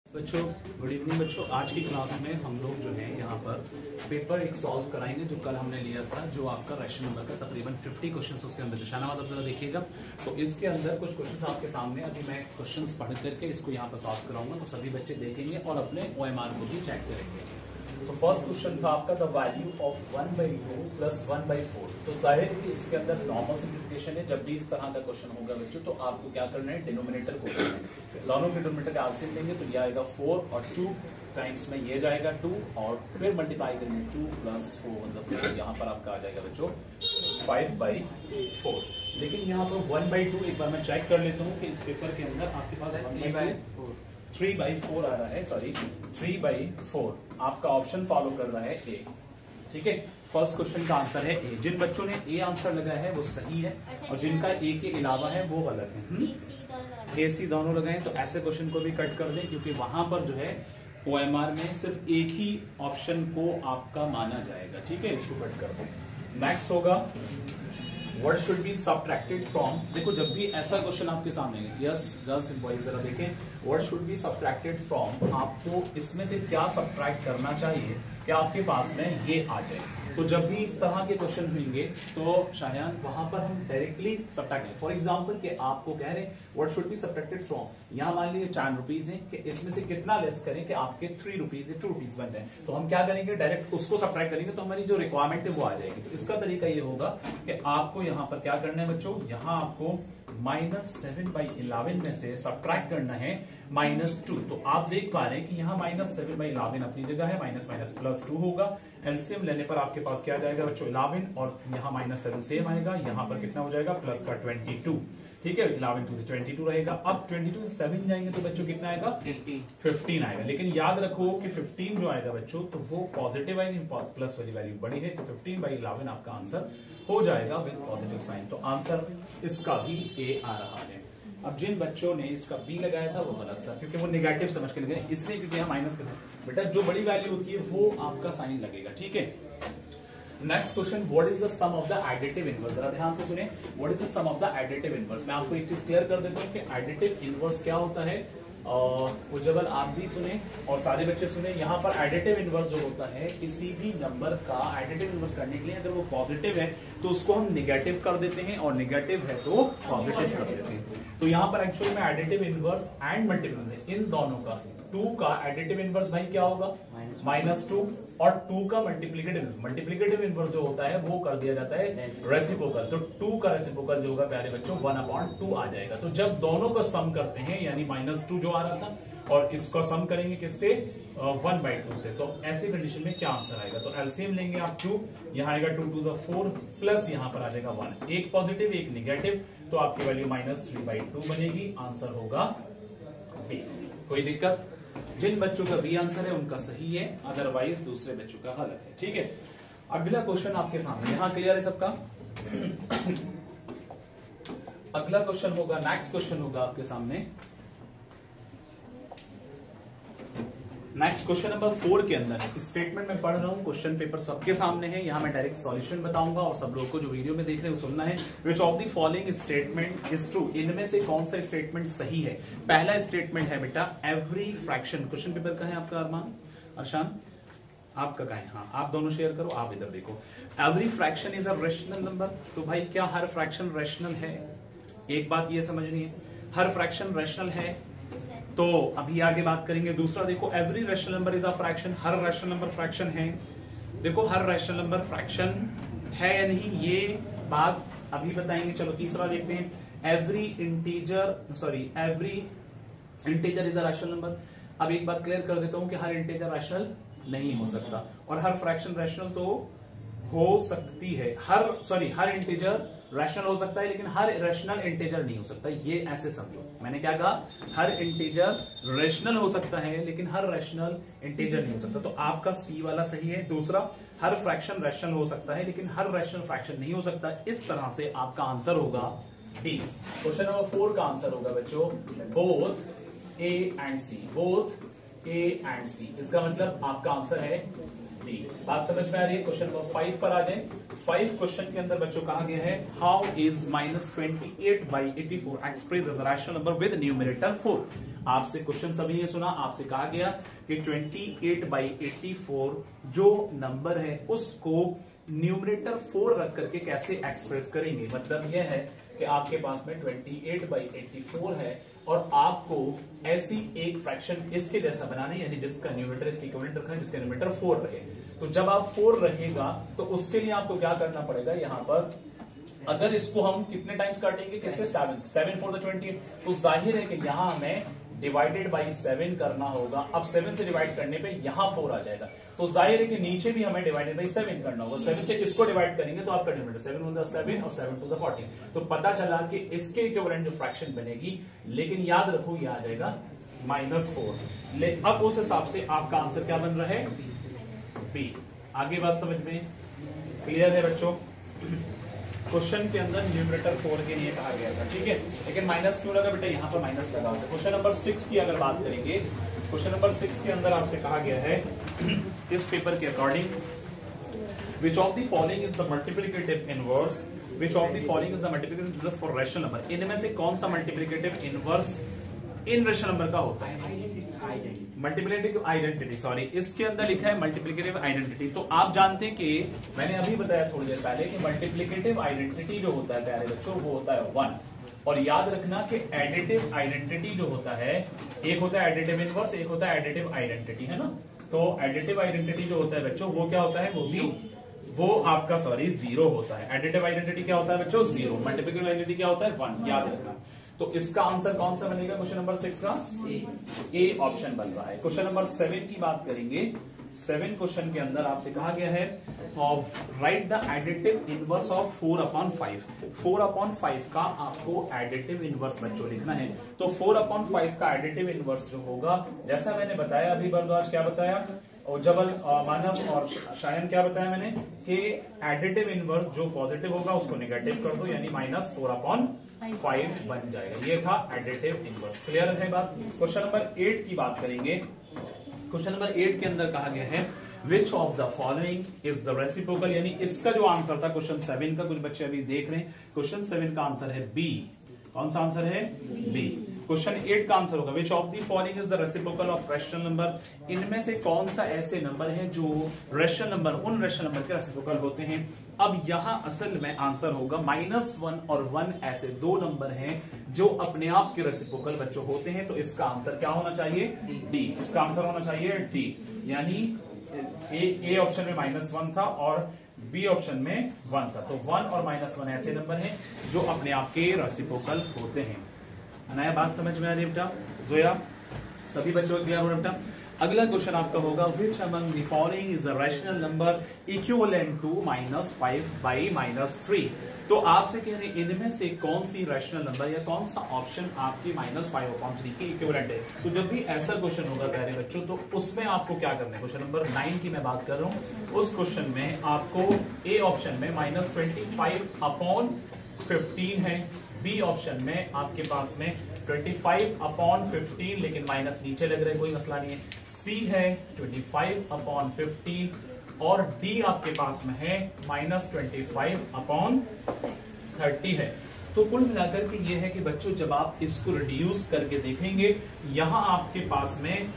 बच्चों good evening बच्चों। आज की क्लास में हम लोग जो है यहाँ पर पेपर एक सॉल्व कराएंगे जो कल हमने लिया था, जो आपका राशि नंबर का तकरीबन 50 क्वेश्चंस उसके अंदर निशाना मतलब जरा देखिएगा। तो इसके अंदर कुछ क्वेश्चंस आपके सामने, अभी मैं क्वेश्चंस पढ़ करके इसको यहाँ पर सॉल्व कराऊंगा, तो सभी बच्चे देखेंगे और अपने OMR को भी चेक करेंगे। तो फर्स्ट क्वेश्चन था आपका द वैल्यू ऑफ 1/2 प्लस 1/4। तो जाहिर है कि इसके अंदर नॉर्मल सिंप्लीफिकेशन है। जब भी इस तरह का क्वेश्चन होगा बच्चों तो आपको क्या करना है, डिनोमिनेटर को करना है। दोनों के डिनोमिनेटर का एलसीएम लेंगे तो ये आएगा 4 और 2 टाइम्स में ये जाएगा 2 और फिर मल्टीप्लाई करेंगे 2 + 4 मतलब 4। यहाँ पर आपका आ जाएगा बच्चों 5/4। लेकिन यहाँ पर 1/2 एक बार मैं चेक कर लेता हूँ कि इस पेपर के अंदर आपके पास 3/4 आ रहा है, सॉरी 3/4 आपका ऑप्शन फॉलो कर रहा है ए। ठीक है, फर्स्ट क्वेश्चन का आंसर है ए। जिन बच्चों ने ए आंसर लगाया है वो सही है और जिनका ए के अलावा है वो गलत है। ए सी दोनों लगाए तो ऐसे क्वेश्चन को भी कट कर दें, क्योंकि वहां पर जो है OMR में सिर्फ एक ही ऑप्शन को आपका माना जाएगा। ठीक है, इसको कट कर दें। नेक्स्ट होगा what should be subtracted from. देखो जब भी ऐसा क्वेश्चन आपके सामने है, यस गर्ल्स एंड बॉयज जरा देखें, what should be subtracted from, आपको इसमें से क्या सबट्रैक्ट करना चाहिए कि आपके पास में ये आ जाए। तो जब भी इस तरह के क्वेश्चन होंगे तो शायद वहां पर हम डायरेक्टली सबट्रैक्ट, फॉर एग्जांपल कि आपको कह रहे हैं what should be subtracted from, यहाँ मान लीजिए 4 रुपीज है कि इसमें से कितना लेस करें कि आपके 3 रुपीज है 2 रुपीज बन रहे हैं। तो हम क्या करेंगे, डायरेक्ट उसको सबट्रैक्ट करेंगे तो हमारी जो रिक्वायरमेंट है वो आ जाएगी। तो इसका तरीका ये होगा कि आपको यहाँ पर क्या करना है बच्चों, यहाँ आपको -7/11 में से सबट्रैक्ट करना है -2। तो आप देख पा रहे हैं कि यहाँ -7/11 अपनी जगह है, माइनस माइनस +2 होगा। एलसीएम लेने पर आपके पास क्या जाएगा बच्चों 11 और यहाँ -7 सेम आएगा, यहाँ पर कितना हो जाएगा प्लस का 22। ठीक है, 11 2 से 22 रहेगा। अब 22 से 7 जाएंगे तो बच्चों कितना आएगा 15 आएगा। लेकिन याद रखो कि 15 जो आएगा बच्चों तो वो पॉजिटिव आएगी, प्लस वाली वैल्यू बड़ी है, तो 15/11 आपका आंसर हो जाएगा विद पॉजिटिव साइन। तो आंसर इसका भी ए आ रहा है। अब जिन बच्चों ने इसका बी लगाया था वो गलत था, क्योंकि वो नेगेटिव समझ के लगाए, इसलिए क्योंकि यहाँ माइनस कर बेटा जो बड़ी वैल्यू होती है वो आपका साइन लगेगा। ठीक है, next question, what is the sum of the additive inverse. जरा ध्यान से सुने, what is the sum of the additive inverse. मैं आपको एक चीज क्लियर कर देता हूँ कि एडिटिव इनवर्स क्या होता है। उज्जवल आप भी सुने और सारे बच्चे सुने। यहाँ पर एडिटिव इनवर्स जो होता है, किसी भी नंबर का एडिटिव इनवर्स करने के लिए अगर वो पॉजिटिव है तो उसको हम निगेटिव कर देते हैं और निगेटिव है तो पॉजिटिव कर देते हैं। तो यहाँ पर एक्चुअली में additive inverse and multiple inverse इन दोनों का 2 का एडिटिव इनवर्स भाई क्या होगा -2 और 2 का मल्टीप्लिकेटिव इनवर्स जो होता है वो कर दिया जाता है रेसिप्रोकल। तो 2 का रेसिप्रोकल जो होगा प्यारे बच्चों 1/2 आ जाएगा। तो जब दोनों का सम करते हैं यानी -2 जो आ रहा था और इसका सम करेंगे किससे 1/2 से, तो ऐसी कंडीशन में क्या आंसर आएगा। तो एलसीएम लेंगे आप 2, यहाँ आएगा 2 2 4 प्लस यहाँ पर आ जाएगा 1, एक पॉजिटिव एक निगेटिव, तो आपकी वैल्यू -3/2 बनेगी। आंसर होगा बी। कोई दिक्कत? जिन बच्चों का बी आंसर है उनका सही है, अदरवाइज दूसरे बच्चों का गलत है। ठीक है, अगला क्वेश्चन आपके सामने, यहां क्लियर है सबका। अगला क्वेश्चन होगा, नेक्स्ट क्वेश्चन होगा आपके सामने। नेक्स्ट क्वेश्चन नंबर 4 के अंदर स्टेटमेंट में पढ़ रहा हूं, क्वेश्चन पेपर सबके सामने है। यहां मैं डायरेक्ट सॉल्यूशन बताऊंगा और सब लोगों को जो वीडियो में देख रहे हैं वो सुनना है। Which of the following statement is true, इनमें से कौन सा स्टेटमेंट सही है। पहला स्टेटमेंट है बेटा एवरी फ्रैक्शन। क्वेश्चन पेपर का है आपका अरमान, अरशान आपका का है, हाँ आप दोनों शेयर करो, आप इधर देखो। Every fraction is a rational number. तो भाई क्या हर फ्रैक्शन रेशनल है? एक बात ये समझनी है, हर फ्रैक्शन रेशनल है। तो अभी आगे बात करेंगे। दूसरा देखो every rational number is a fraction, her rational number fraction है। देखो हर रैशनल नंबर फ्रैक्शन है या नहीं ये बात अभी बताएंगे। चलो तीसरा देखते हैं, every integer is a rational number. अब एक बात क्लियर कर देता हूं कि हर इंटीजर रैशनल नहीं हो सकता और हर फ्रैक्शन रैशनल तो हो सकती है। हर इंटीजर रैशनल हो सकता है लेकिन हर रैशनल इंटीजर नहीं हो सकता। ये ऐसे समझो, मैंने क्या कहा, हर इंटीजर रैशनल हो सकता है लेकिन हर रैशनल इंटीजर नहीं हो सकता। तो आपका सी वाला सही है। दूसरा, हर फ्रैक्शन रैशनल हो सकता है लेकिन हर रैशनल फ्रैक्शन नहीं हो सकता। इस तरह से आपका आंसर होगा डी। क्वेश्चन नंबर 4 का आंसर होगा बच्चों both A and C, both A and C. इसका मतलब आपका आंसर है डी। बात समझ में आ रही है? क्वेश्चन नंबर 5 पर आ जाए। 5 क्वेश्चन के अंदर बच्चों कहा गया है how is -28/84 express as rational number with numerator 4। आपसे क्वेश्चन सभी ने सुना, आपसे कहा गया कि 28/84 जो नंबर है उसको न्यूमरेटर 4 रख करके कैसे एक्सप्रेस करेंगे। मतलब यह है कि आपके पास में 28/84 है और आपको ऐसी एक फ्रैक्शन इसके जैसा बनाना है, यानी जिसका न्यूमरेटर इसके इक्विवेलेंट रखना है, जिसका न्यूमरेटर 4 रहे। तो जब आप 4 रहेगा तो उसके लिए आपको क्या करना पड़ेगा, यहां पर अगर इसको हम कितने टाइम्स काटेंगे, किससे 7 4 20, तो जाहिर है कि यहां हमें डिवाइडेड बाई 7 करना होगा। अब 7 से डिवाइड करने पे यहां 4 आ जाएगा, तो जाहिर है कि नीचे भी हमें डिवाइडेड बाई 7 करना होगा। 7 से किसको डिवाइड करेंगे तो आपका न्यूमरेटर 7 × 7 और 7 × 14, तो पता चला कि इसके इक्विवेलेंट जो फ्रैक्शन बनेगी, लेकिन याद रखो ये आ जाएगा -4। अब उस हिसाब से आपका आंसर क्या बन रहा है, बी। आगे बात समझ में क्लियर है बच्चों। क्वेश्चन के अंदर न्यूमरेटर 4 के लिए कहा गया था, ठीक है, लेकिन माइनस क्यों लगा बेटा, यहां पर माइनस लगा होता है। क्वेश्चन नंबर 6 की अगर बात करेंगे, क्वेश्चन नंबर 6 के अंदर आपसे कहा गया है इस पेपर के according which of the following is the multiplicative inverse, which of the following is the multiplicative inverse for rational number. इनमें से कौन सा मल्टीप्लिकेटिव इनवर्स इन रैशनल नंबर का होता है, मल्टीप्लिकेटिव आइडेंटिटी, सॉरी इसके अंदर लिखा है मल्टीप्लिकेटिव आइडेंटिटी। तो आप जानते हैं कि मैंने अभी बताया थोड़ी देर पहले कि मल्टीप्लिकेटिव आइडेंटिटी जो होता है प्यारे बच्चों वो होता है 1। और याद रखना कि एडिटिव आइडेंटिटी जो होता है, एक होता है एडिटिव इनवर्स, एक होता है एडिटिव आइडेंटिटी, है ना। तो एडिटिव आइडेंटिटी जो होता है बच्चों वो क्या होता है, वो आपका सॉरी 0 होता है। एडिटिव आइडेंटिटी क्या होता है बच्चों, 0। मल्टीप्लिकेटिव आइडेंटिटी क्या होता है, 1, याद रखना। तो इसका आंसर कौन सा बनेगा क्वेश्चन नंबर 6 का, ए ऑप्शन बन रहा है। क्वेश्चन नंबर 7 की बात करेंगे। 7 क्वेश्चन के अंदर आपसे कहा गया है right the additive inverse of 4/5। 4/5 का आपको एडिटिव इनवर्स बच्चों लिखना है। तो 4/5 का एडिटिव इनवर्स जो होगा, जैसा मैंने बताया अभी बरद्वाज, क्या बताया, और जबल मानव और शायन क्या बताया मैंने कि एडिटिव इनवर्स जो पॉजिटिव होगा उसको नेगेटिव कर दो, यानी -4/5 बन जाएगा। ये था एडिटिव इनवर्स। क्लियर है बात। क्वेश्चन नंबर 8 की बात करेंगे। क्वेश्चन नंबर 8 के अंदर कहा गया है which of the following is the reciprocal, यानी इसका जो आंसर था क्वेश्चन 7 का, कुछ बच्चे अभी देख रहे हैं, क्वेश्चन 7 का आंसर है बी। कौन सा आंसर है, बी। क्वेश्चन 8 का आंसर होगा which of the following is the reciprocal of rational number. इनमें से कौन सा ऐसे नंबर है जो रैशनल नंबर, उन रैशनल नंबर के रेसिप्रोकल होते हैं। अब यहां असल में आंसर होगा -1 और 1 ऐसे दो नंबर हैं जो अपने आप के रेसिप्रोकल बच्चों होते हैं। तो इसका आंसर क्या होना चाहिए, डी। इसका आंसर होना चाहिए डी, यानी ए ऑप्शन में -1 था और बी ऑप्शन में 1 था। तो 1 और -1 ऐसे नंबर हैं जो अपने आप के रेसिप्रोकल होते हैं। नया बात समझ में आ रही है बेटा, जोया सभी बच्चों को क्लियर हो रहा है बेटा। अगला क्वेश्चन आपका होगा which among the following is the rational number equivalent to -5/-3। तो आपसे कह रहे हैं इनमें से कौन सी रैशनल नंबर या कौन सा ऑप्शन आपकी -5/3 के इक्विवेलेंट है। तो जब भी ऐसा क्वेश्चन होगा प्यारे बच्चों तो उसमें आपको क्या करना है, क्वेश्चन नंबर 9 की मैं बात कर रहा हूं, उस क्वेश्चन में आपको ए ऑप्शन में -25/15 है, बी ऑप्शन में आपके पास में 25/15, लेकिन माइनस नीचे लग रहा है, कोई मसला नहीं है। सी है 25/15 और डी आपके पास में है -25/30 है। तो कुल मिलाकर के ये है कि बच्चों जब आप इसको रिड्यूस करके देखेंगे, यहां आपके पास में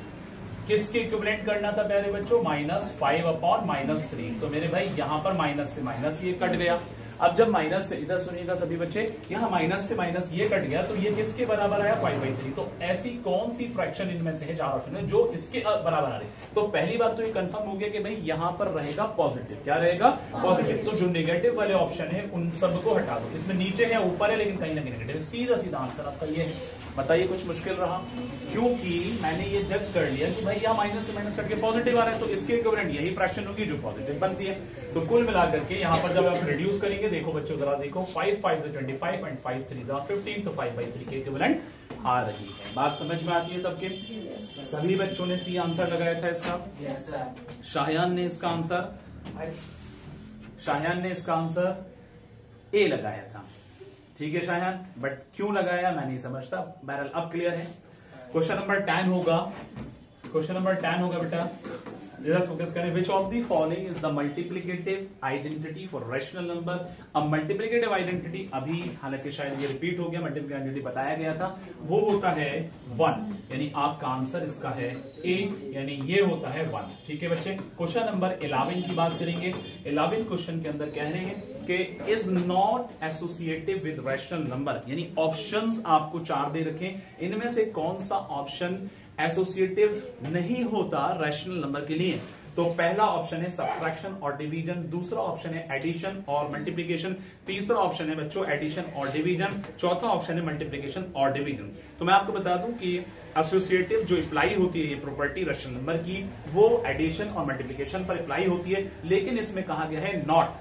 किसके इक्विवेलेंट करना था प्यारे बच्चों, -5/-3। तो मेरे भाई यहां पर माइनस से माइनस ये कट गया। अब जब माइनस से, इधर सुनिएगा सभी बच्चे, यहाँ माइनस से माइनस ये कट गया तो ये किसके बराबर आया, 5/3। तो ऐसी कौन सी फ्रैक्शन इनमें से है, चार ऑप्शन है, जो इसके बराबर आ रही। तो पहली बात तो ये कंफर्म हो गया कि भाई यहाँ पर रहेगा पॉजिटिव। क्या रहेगा, पॉजिटिव। तो जो नेगेटिव वाले ऑप्शन है उन सबको हटा दो। इसमें नीचे है ऊपर है लेकिन कहीं ना कहीं नेगेटिव। सीधा सीधा आंसर आपका ये है। बताइए कुछ मुश्किल रहा, क्योंकि मैंने ये जज कर लिया कि भाई यहाँ माइनस से माइनस करके पॉजिटिव आ रहा है, तो इसके इक्विवेलेंट यही फ्रैक्शन होगी जो पॉजिटिव बनती है। तो कुल मिलाकर के यहाँ पर जब आप रिड्यूस करेंगे, देखो बच्चों जरा देखो, 5 5 25 एंड 5 3 15, तो 5/3 के इक्विवेलेंट आ रही है। बात समझ में आती है सबके। सभी बच्चों ने सी आंसर लगाया था इसका। शाहयान ने इसका आंसर ए लगाया था। ठीक है शाहयान, बट क्यों लगाया मैं नहीं समझता। बहरहाल अब क्लियर है। क्वेश्चन नंबर 10 होगा, क्वेश्चन नंबर 10 होगा बेटा जरा फोकस करें। Which of the following is the multiplicative identity for rational number. अब मल्टीप्लिकेटिव आइडेंटिटी अभी हालांकि शायद ये रिपीट हो गया, मल्टीप्लिकेटिव आइडेंटिटी बताया गया था, वो होता है 1, यानी आपका आंसर इसका है ए, यानी ये होता है 1। ठीक है बच्चे, क्वेश्चन नंबर 11 की बात करेंगे। 11 क्वेश्चन के अंदर कह रहे हैं कि is not associative with rational number, यानी ऑप्शंस आपको 4 दे रखे, इनमें से कौन सा ऑप्शन एसोसिएटिव नहीं होता रैशनल नंबर के लिए। तो पहला ऑप्शन है सब्ट्रैक्शन और डिवीजन, दूसरा ऑप्शन है एडिशन और मल्टीप्लिकेशन, तीसरा ऑप्शन है बच्चों एडिशन और डिवीजन, चौथा ऑप्शन है मल्टीप्लिकेशन और डिवीजन। तो मैं आपको बता दूं कि एसोसिएटिव जो अप्लाई होती है ये प्रॉपर्टी रैशनल नंबर की, वो एडिशन और मल्टीप्लिकेशन पर अप्लाई होती है, लेकिन इसमें कहा गया है नॉट।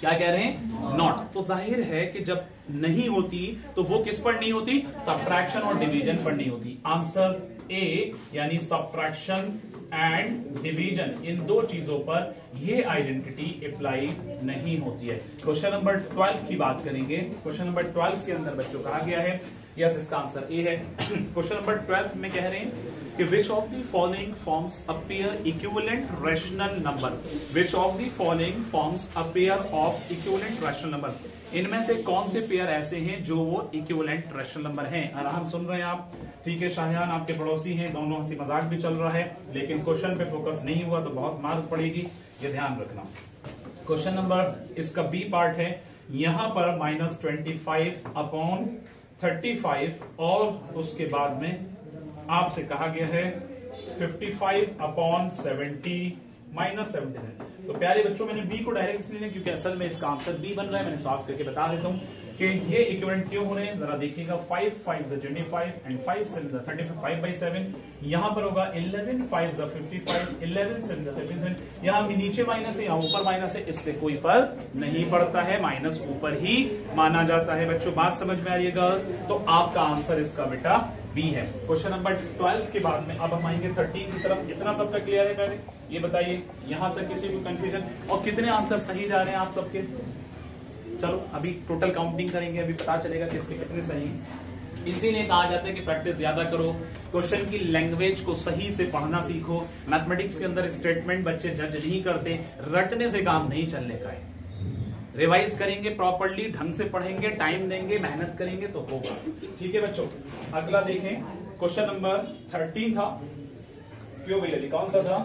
क्या कह रहे हैं? नॉट। तो जाहिर है कि जब नहीं होती तो वो किस पर नहीं होती? सब्ट्रैक्शन और डिवीजन पर नहीं होती। आंसर ए, यानी सब्ट्रैक्शन एंड डिवीजन, इन दो चीजों पर ये आइडेंटिटी अप्लाई नहीं होती है। क्वेश्चन नंबर 12 की बात करेंगे। क्वेश्चन नंबर 12 के अंदर बच्चों कहा गया है, यस इसका आंसर ए है। क्वेश्चन नंबर 12 में कह रहे हैं कि which of the following forms a pair equivalent rational number. Which of the following forms a pair of equivalent rational number, इनमें से कौन से पेयर ऐसे हैं जो वो इक्विवेलेंट रैशनल नंबर हैं। आराम सुन रहे हैं आप, ठीक है। शाहजान आपके पड़ोसी हैं, दोनों हंसी मजाक भी चल रहा है, लेकिन क्वेश्चन पे फोकस नहीं हुआ तो बहुत मार पड़ेगी, ये ध्यान रखना। क्वेश्चन नंबर इसका बी पार्ट है, यहां पर -25 अपॉन 35 और उसके बाद में आपसे कहा गया है 55 अपॉन 70 -70। तो प्यारे बच्चों मैंने बी को डायरेक्ट इसलिए नहीं क्योंकि असल में इसका आंसर बी बन रहा है, मैंने सॉल्व करके बता देता हूं कि ये इक्विवेलेंट क्यों हो रहे हैं, जरा देखिएगा। 5 5 25 एंड 5 7 35, 5/7 यहां पर होगा 11 5 55, 11 7 37, यहां भी नीचे माइनस है, यहां ऊपर माइनस है, इससे कोई फर्क नहीं पड़ता है, माइनस ऊपर ही माना जाता है। बच्चों बात समझ में आ रही है गर्ल्स? तो आपका आंसर इसका बेटा बी है। क्वेश्चन नंबर 12 के बाद में अब हम आएंगे 13 की तरफ। इतना सबका क्लियर है? पहले ये बताइए, यहां तक किसी को कंफ्यूजन, और कितने आंसर सही जा रहे हैं आप सबके? चलो अभी टोटल काउंटिंग करेंगे, अभी पता चलेगा किसके कितने सही हैं। इसीलिए कहा जाता है कि प्रैक्टिस ज्यादा करो, क्वेश्चन की लैंग्वेज को सही से पढ़ना सीखो। मैथमेटिक्स के अंदर स्टेटमेंट बच्चे जज नहीं करते, रटने से काम नहीं चलने का है। रिवाइज करेंगे प्रॉपर्ली, ढंग से पढ़ेंगे, टाइम देंगे, मेहनत करेंगे तो होगा। ठीक है बच्चों, अगला देखें। क्वेश्चन नंबर 13 था, क्यों भैया कौन सा था?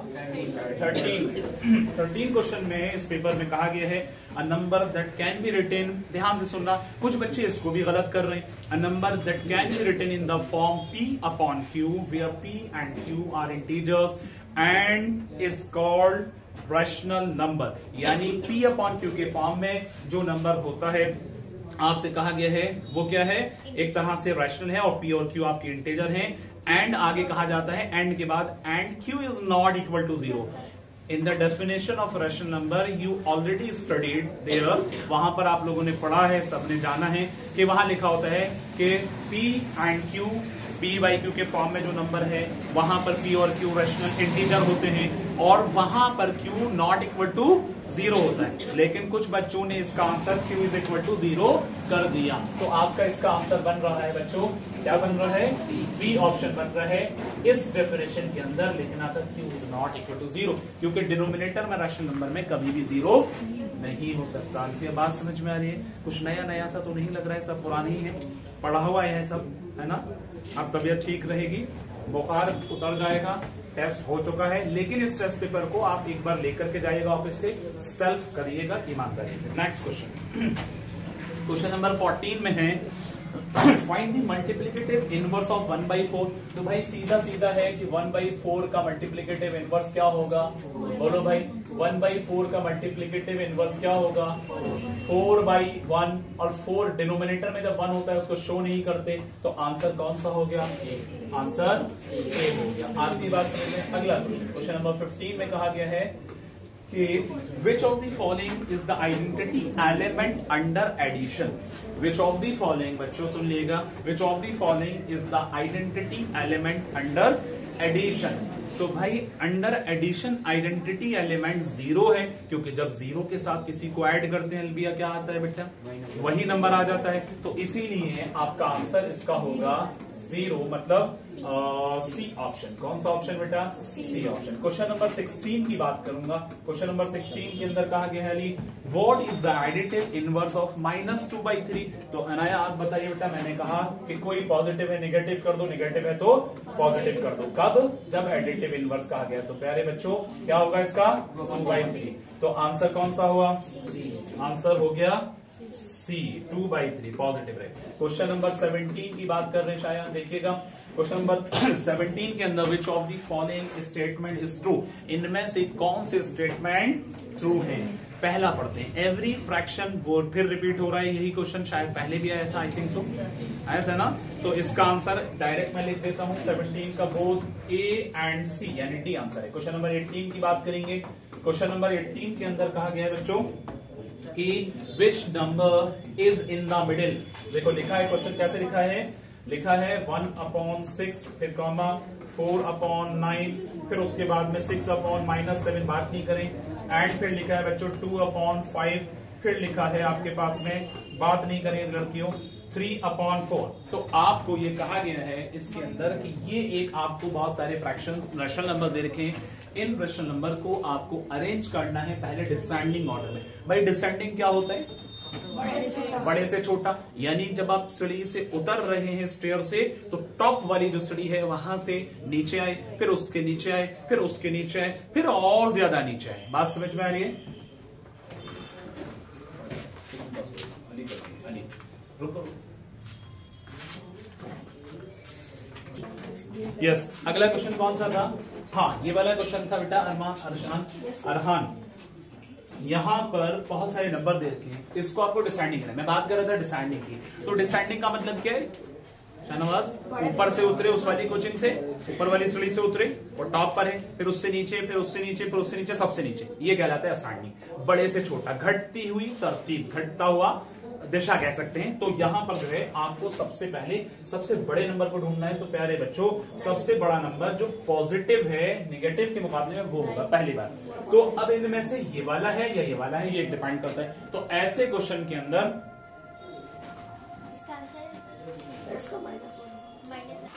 13 क्वेश्चन में इस पेपर में कहा गया है a number that can be written, ध्यान से सुनना, कुछ बच्चे इसको भी गलत कर रहे हैं। A number that can be written in the form p upon q where p and q are integers and is called rational number, यानी p अपॉन q के फॉर्म में जो नंबर होता है आपसे कहा गया है वो क्या है? एक तरह से रैशनल है और p और q आपके इंटीजर हैं। एंड आगे कहा जाता है, एंड के बाद and q is not equal to 0। In the definition of rational number you already studied there, वहां पर आप लोगों ने पढ़ा है, सबने जाना है कि वहां लिखा होता है कि p and q, p by q के फॉर्म में जो नंबर है वहां पर p और q रैशनल इंटीजर होते हैं और वहां पर q नॉट इक्वल टू 0 होता है। लेकिन कुछ बच्चों ने इसका answer q is equal to 0 कर दिया, तो आपका इसका आंसर बन रहा है बच्चों, क्या बन रहा है? बी ऑप्शन बन रहा है। इस डेफिनेशन के अंदर लिखना था q is not equal to 0, क्योंकि डिनोमिनेटर में रैशनल नंबर में कभी भी 0 नहीं हो सकता। ये बात समझ में आ रही है? कुछ नया सा तो नहीं लग रहा है, सब पुराना ही है, पढ़ा हुआ है सब, है ना? अब तबीयत ठीक रहेगी, बुखार उतर जाएगा, टेस्ट हो चुका है, लेकिन इस टेस्ट पेपर को आप एक बार लेकर के जाइएगा ऑफिस से, सेल्फ करिएगा ईमानदारी से। नेक्स्ट क्वेश्चन, क्वेश्चन नंबर 14 में है find the multiplicative inverse of 1/4। तो भाई सीधा सीधा है कि 1/4 का मल्टीप्लिकेटिव इनवर्स क्या होगा? बोलो भाई, 1/4 का मल्टीप्लिकेटिव इनवर्स क्या होगा? 4/1, और 4 डिनोमिनेटर में जब 1 होता है उसको शो नहीं करते, तो आंसर कौन सा हो गया? आंसर ए हो गया। आती बात समझ में? अगला क्वेश्चन, क्वेश्चन नंबर 15 में कहा गया है कि which of the following is the identity element under addition। which of the following, बच्चों सुन लीजिएगा, which of the following is the identity element under addition। तो भाई अंडर एडिशन आइडेंटिटी एलिमेंट 0 है, क्योंकि जब 0 के साथ किसी को ऐड करते हैं अलबिया क्या आता है बेटा? वही नंबर आ जाता है। तो इसीलिए आपका आंसर इसका होगा 0, मतलब सी ऑप्शन। कौन सा ऑप्शन बेटा? C option. क्वेश्चन नंबर 16 की बात करूंगा। क्वेश्चन नंबर 16 के अंदर कहा गया है what is the additive inverse of -2/3। तो अनाया आप बताइए बेटा, मैंने कहा कि कोई पॉजिटिव है नेगेटिव कर दो, नेगेटिव है तो पॉजिटिव कर दो। कब? जब एडिटिव इनवर्स कहा गया। तो प्यारे बच्चों क्या होगा इसका? 2/3। तो आंसर कौन सा हुआ? आंसर हो गया सी, 2/3 पॉजिटिव है। क्वेश्चन नंबर 17 की बात कर रहे हैं शायद, देखिएगा क्वेश्चन नंबर 17 के अंदर which of the following statement is true. इनमें से कौन से स्टेटमेंट ट्रू है? पहला पढ़ते हैं, एवरी फ्रैक्शन, वो फिर रिपीट हो रहा है यही क्वेश्चन, शायद पहले भी आया था, आई थिंक सो आया था ना। तो इसका आंसर डायरेक्ट मैं लिख देता हूं, 17 का बोथ ए एंड सी यानी डी आंसर है। क्वेश्चन नंबर 18 की बात करेंगे। क्वेश्चन नंबर 18 के अंदर कहा गया है बच्चों कि which number is in the middle. देखो लिखा है, क्वेश्चन कैसे लिखा है? लिखा है 1/6, फिर कॉमा 4/9, फिर उसके बाद में 6/-7, बात नहीं करें, एंड फिर लिखा है बच्चों 2/5, फिर लिखा है आपके पास में, बात नहीं करें लड़कियों, 3/4। तो आपको ये कहा गया है इसके अंदर कि ये एक आपको बहुत सारे फ्रैक्शंस रेशनल नंबर दे रखे हैं। इन रेशनल नंबर को आपको अरेंज करना है पहले डिसेंडिंग ऑर्डर में। भाई डिसेंडिंग क्या होता है? बड़े से छोटा। यानी जब आप सीढ़ी से उतर रहे हैं स्टेयर से, तो टॉप वाली जो सीढ़ी है वहां से नीचे आए, फिर उसके नीचे आए, फिर उसके नीचे आए, फिर और ज्यादा नीचे आए। बात समझ में आ रही है? रुको। यस, अगला क्वेश्चन कौन सा था? हाँ, ये वाला क्वेश्चन था बेटा अरहान। यहां पर बहुत सारे नंबर दे रखे हैं, इसको आपको डिसेंडिंग करना है। मैं बात कर रहा था डिसेंडिंग की। तो डिसेंडिंग का मतलब क्या है? शाहनवाज, ऊपर से उतरे उस वाली कोचिंग से, ऊपर वाली सीढ़ी से उतरे और टॉप पर है, फिर उससे नीचे, फिर उससे नीचे, फिर उससे नीचे, सबसे नीचे। ये कहलाता है असेंडिंग। बड़े से छोटा, घटती हुई तरतीब, घटता हुआ दिशा कह सकते हैं। तो यहां पर जो है आपको सबसे पहले सबसे बड़े नंबर को ढूंढना है। तो प्यारे बच्चों सबसे बड़ा नंबर जो पॉजिटिव है नेगेटिव के मुकाबले में वो होगा पहली बार। तो अब इनमें से ये वाला है या ये वाला है, ये डिपेंड करता है। तो ऐसे क्वेश्चन के अंदर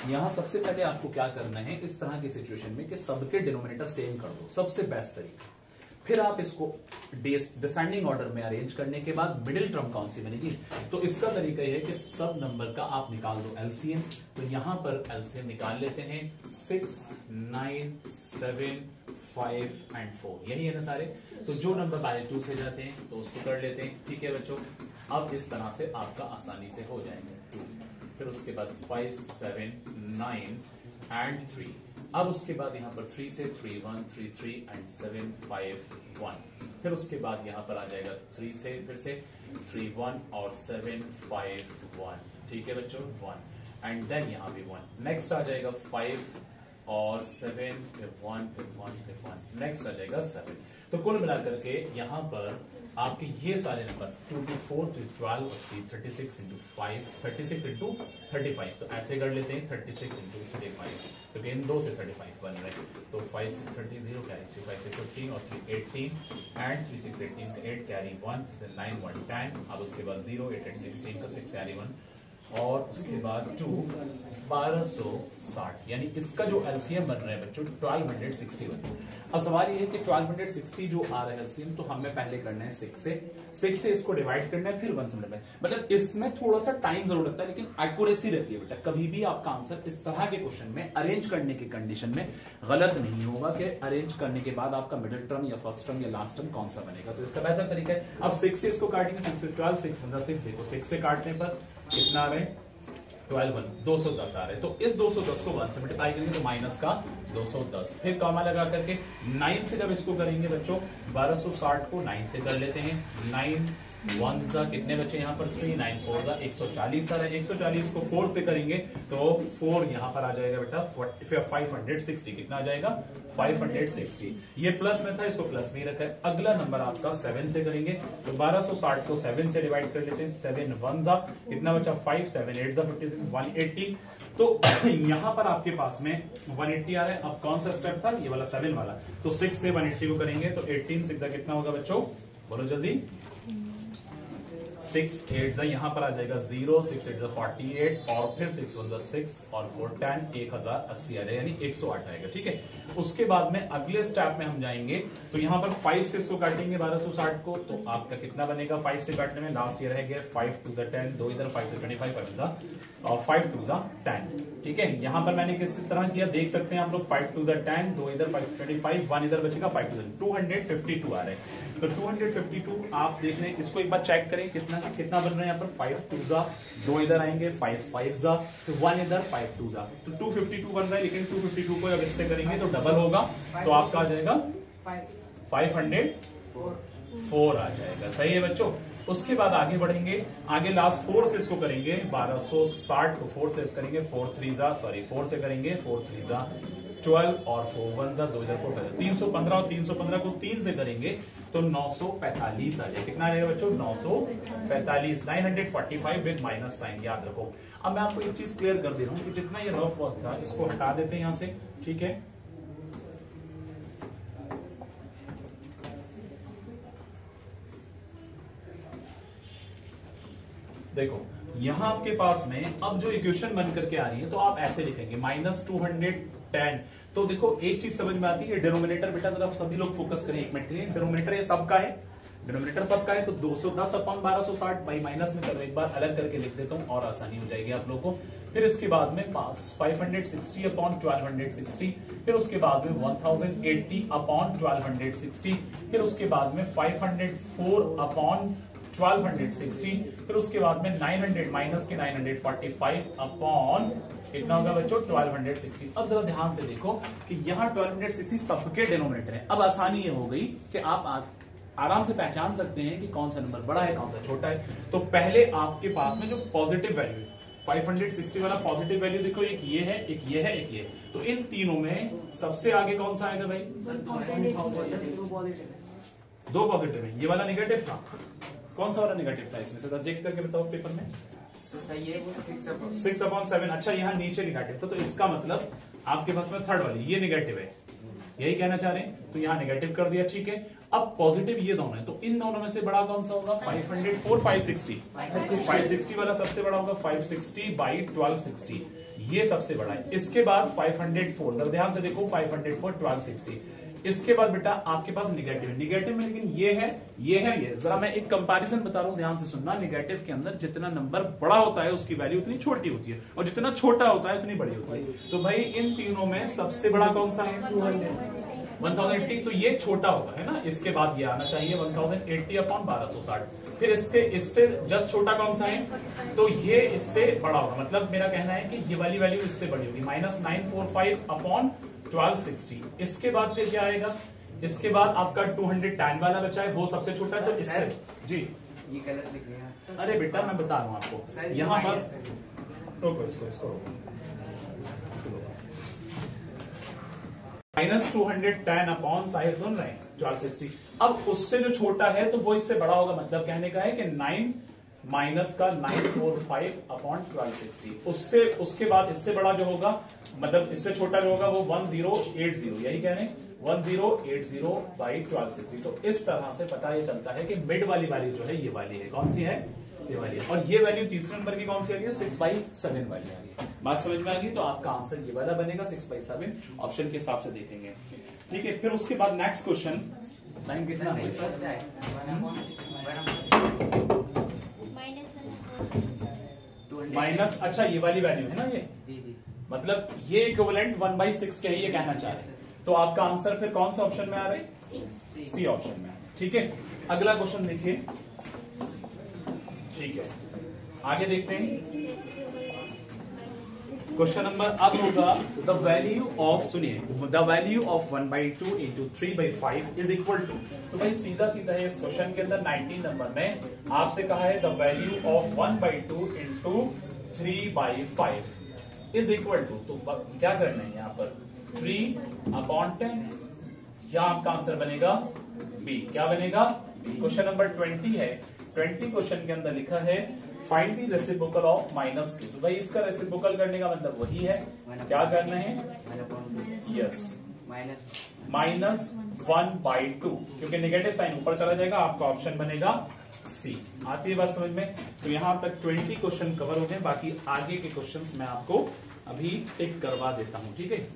यहां सबसे पहले आपको क्या करना है इस तरह की सिचुएशन में कि सबके डिनोमिनेटर सेम कर दो, सबसे बेस्ट तरीका। फिर आप इसको डिसेंडिंग ऑर्डर में अरेंज करने के बाद मिडिल टर्म कौन सी बनेगी? तो इसका तरीका यह है कि सब नंबर का आप निकाल दो एलसीएम। तो यहां पर एलसीएम निकाल लेते हैं 6, 9, 7, 5 एंड 4, यही है ना सारे। तो जो नंबर बाय 2 से जाते हैं तो उसको कर लेते हैं। ठीक है बच्चों, अब इस तरह से आपका आसानी से हो जाएंगे 2, फिर उसके बाद 5, 7, 9 एंड 3। अब उसके बाद यहां पर 3 से 3, 1, 3, 3 एंड 7, 5, 1। फिर उसके बाद यहां पर आ जाएगा 3 से फिर से 3, 1 और 7, 5, 1। ठीक है बच्चों, 1 एंड देन यहां भी 1। नेक्स्ट आ जाएगा 5 और 7, फिर 1, फिर 1, फिर 1। नेक्स्ट आ जाएगा 7। तो कुल मिलाकर के यहां पर आपके ये सारे नंबर 2 to 4, 3, 12 और 3, 36 into 5, 36 into 35। तो ऐसे कर लेते हैं 36 into 35, क्योंकि इन 2 से 35 बन रहे हैं। तो 5 से 30 0 कैरी, 5 से 15 और 3 18 एंड 3 6 18 से 8 कैरी 1, 6 9 1 10। अब उसके बाद 0 8 8 16 का 6 कैरी 1 और उसके बाद 2 1260। यानी इसका जो एलसीएम बन रहा है बच्चों 1261। अब सवाल ये है कि 1260 जो आ रहा है एलसीएम, तो हमें पहले करना है 6 से इसको डिवाइड करना है, फिर 1 से मल्टीप्लाई। मतलब इसमें थोड़ा सा टाइम जरूर लगता है, लेकिन एक्यूरेसी रहती है बेटा। कभी भी आपका आंसर इस तरह के क्वेश्चन में अरेंज करने की कंडीशन में गलत नहीं होगा कि अरेंज करने के बाद आपका मिडिल टर्म या फर्स्ट टर्म या लास्ट टर्म कौन सा बनेगा। तो इसका बेहतर तरीका है, अब 6 से इसको काटेंगे, 6 से 12, 6 15 6। देखो 6 से काटने पर कितना आ रहे हैं 12 1 210 आ रहे हैं। तो इस 210 को 1 से मल्टीप्लाई करेंगे तो माइनस का 210, फिर कॉमा लगा करके 9 से जब इसको करेंगे बच्चों 1260 को 9 से कर लेते हैं। 9 1 सा कितने बच्चे यहाँ पर 3, 9 4 सा 140 आ रहा है। 140 को 4 से करेंगे तो 4 यहाँ पर आ जाएगा बेटा 560। कितना आ जाएगा 560। ये प्लस में था, इसको प्लस में ही रखा है। अगला नंबर आपका 7 से करेंगे तो 1260 को 7 से डिवाइड कर लेते हैं। 7 1 सा कितना बचा 5, 7 8 सा 56 180। तो यहां पर आपके पास में 180 आ रहा है। अब कौन सा स्टेप था ये वाला 7 वाला, तो 6 से 180 को करेंगे तो 18 6 कितना होगा बच्चों, बोलो जल्दी 6 8 यहाँ पर आ जाएगा 0, 6 8 48 और फिर 6 1 6 और 4 10, 1080 आ जाएगा, यानी 108 आएगा। ठीक है, उसके बाद में अगले स्टेप में हम जाएंगे तो यहाँ पर 5 से इसको काटेंगे 1260 को, तो आपका कितना बनेगा 5 से काटने में, लास्ट ईयर रह गया 5 2 10, 2 इधर 5 से 25 और 5 2 10। ठीक है, यहां पर मैंने किस तरह किया देख सकते हैं आप लोग, 5 2 10, 2 इधर 5 से 25, 1 इधर बचेगा 5 252 आ रहा है। तो 252 आप देख रहे हैं, इसको एक बार चेक करें कितना कितना बन रहा है यहाँ पर, 5 2 2 इधर आएंगे 5 5 तो 1 इधर 5 2 तो 252 बन रहा है, लेकिन 252 को जब इससे करेंगे तो डबल होगा, तो आपका आ जाएगा 504 आ जाएगा। सही है बच्चों। उसके बाद आगे बढ़ेंगे, आगे लास्ट 4 से इसको करेंगे 1260 को 4 से करेंगे, 4 से करेंगे 4 3 12 और 4 1 2 इधर 4 315 और 315 को 3 से करेंगे तो 945 आ जाए। कितना आ जाएगा बच्चों 945, 945 विद माइनस साइन, याद रखो। अब मैं आपको एक चीज क्लियर कर दे रहा हूं कि जितना ये रफ वर्क था इसको हटा देते हैं यहां से। ठीक है, देखो यहां आपके पास में अब जो इक्वेशन बन करके आ रही है तो आप ऐसे लिखेंगे -210। तो देखो एक चीज समझ में आती है, डिनोमिनेटर बेटा तरफ सभी लोग फोकस करें एक मिनट के लिए, डिनोमिनेटर ये सबका है, डिनोमिनेटर सबका है, तो 210 अपॉन 1260 भाई माइनस में करो, एक बार अलग करके लिख देता हूं और आसानी हो जाएगी आप लोगों को। फिर इसके बाद में 560 अपॉन 1260, फिर उसके बाद में 1080 अपॉन 1260, फिर उसके बाद में 504 अपॉन 1260, फिर उसके बाद में 900 माइनस के 945 अपॉन कितना होगा बच्चों 1260। अब जरा ध्यान से देखो कि यहाँ 1260 सबके डिनोमिनेटर है। अब आसानी ये हो गई कि आप आराम से पहचान सकते हैं कि कौन सा नंबर बड़ा है कौन सा छोटा है। तो पहले आपके पास में जो पॉजिटिव वैल्यू है 560 वाला पॉजिटिव वैल्यू देखो, एक ये है एक ये है एक ये, तो इन तीनों में सबसे आगे कौन सा आएगा भाई, 2 पॉजिटिव है, ये वाला निगेटिव था, कौन सा वाला निगेटिव था इसमें से चेक करके बताओ पेपर में। 6/7। अच्छा यहाँ नीचे निगेटिव था, तो इसका मतलब आपके पास में थर्ड वाली ये निगेटिव है, यही कहना चाह रहे हैं, तो यहाँ निगेटिव कर दिया। ठीक है, अब पॉजिटिव ये दोनों है, तो इन दोनों में से बड़ा कौन सा होगा 504 560 वाला सबसे बड़ा होगा, 560/1260 ये सबसे बड़ा है। इसके बाद 504, जरा ध्यान से देखो 504 1260, इसके बाद बेटा आपके पास निगेटिव है, निगेटिव में लेकिन ये है ये। जरा मैं एक कंपैरिजन बता रहा हूं, ध्यान से सुनना। निगेटिव के अंदर जितना नंबर बड़ा होता है उसकी वैल्यू उतनी छोटी होती है, और जितना छोटा होता है उतनी बड़ी होती है। तो भाई इन तीनों में सबसे बड़ा कौन सा है 1080, तो ये छोटा होगा है ना। इसके बाद ये आना चाहिए 1080 अपॉन 1260, फिर इससे जस्ट छोटा कौन सा है, तो ये इससे बड़ा होगा, मतलब मेरा कहना है कि ये वाली वैल्यू इससे बड़ी होगी, -945 अपॉन 1260। इसके बाद फिर क्या आएगा, इसके बाद आपका 210 वाला बचा है, वो सबसे छोटा है, तो इससे जी ये गलत लिख दिया। अरे बेटा मैं बता रहा हूं आपको, यहाँ पर रोको इसको -210 अपॉन साइड सुन रहे हैं 1260। अब उससे जो छोटा है तो वो इससे बड़ा होगा, मतलब कहने का है कि 9 माइनस का 945 अपॉन 1260, उससे उसके बाद इससे बड़ा जो होगा, मतलब इससे छोटा जो होगा वो 1080, यही कह रहे हैं 1080/1260। तो इस तरह से पता ये चलता है कि मिड वाली वैल्यू जो है ये वाली है, कौन सी है ये वाली है, और ये वैल्यू तीसरे नंबर की कौन सी आ गई है 6/7 वाली आ गई। बात समझ में आ गई, तो आपका आंसर ये वाला बनेगा 6/7, ऑप्शन के हिसाब से देखेंगे। ठीक है, फिर उसके बाद नेक्स्ट क्वेश्चन टाइम कितना है, माइनस, अच्छा ये वाली वैल्यू है ना ये, मतलब ये इक्विवेलेंट 1/6 के है, ये कहना चाह रहे हैं। तो आपका आंसर फिर कौन सा ऑप्शन में आ रहा है, सी ऑप्शन में। ठीक है, अगला क्वेश्चन देखिए। ठीक है, आगे देखते हैं क्वेश्चन नंबर। अब होगा द वैल्यू ऑफ, सुनिए, the value of 1/2 into 3/5 is equal to. तो भाई सीधा है इस क्वेश्चन के अंदर 19 नंबर में आपसे कहा है the value of 1/2 into 3/5 is equal to, तो क्या करना है यहाँ पर 3/10, या आपका आंसर बनेगा बी। क्या बनेगा बी। क्वेश्चन नंबर 20 है, 20 क्वेश्चन के अंदर लिखा है फाइंड द रेसिप्रोकल ऑफ -2। तो भाई इसका रेसिप्रोकल करने का मतलब वही है, क्या करना है, यस -1/2, क्योंकि नेगेटिव साइन ऊपर चला जाएगा, आपका ऑप्शन बनेगा सी। आती है बात समझ में? तो यहां तक 20 क्वेश्चन कवर हो गए, बाकी आगे के क्वेश्चंस मैं आपको अभी टिक करवा देता हूं, ठीक है।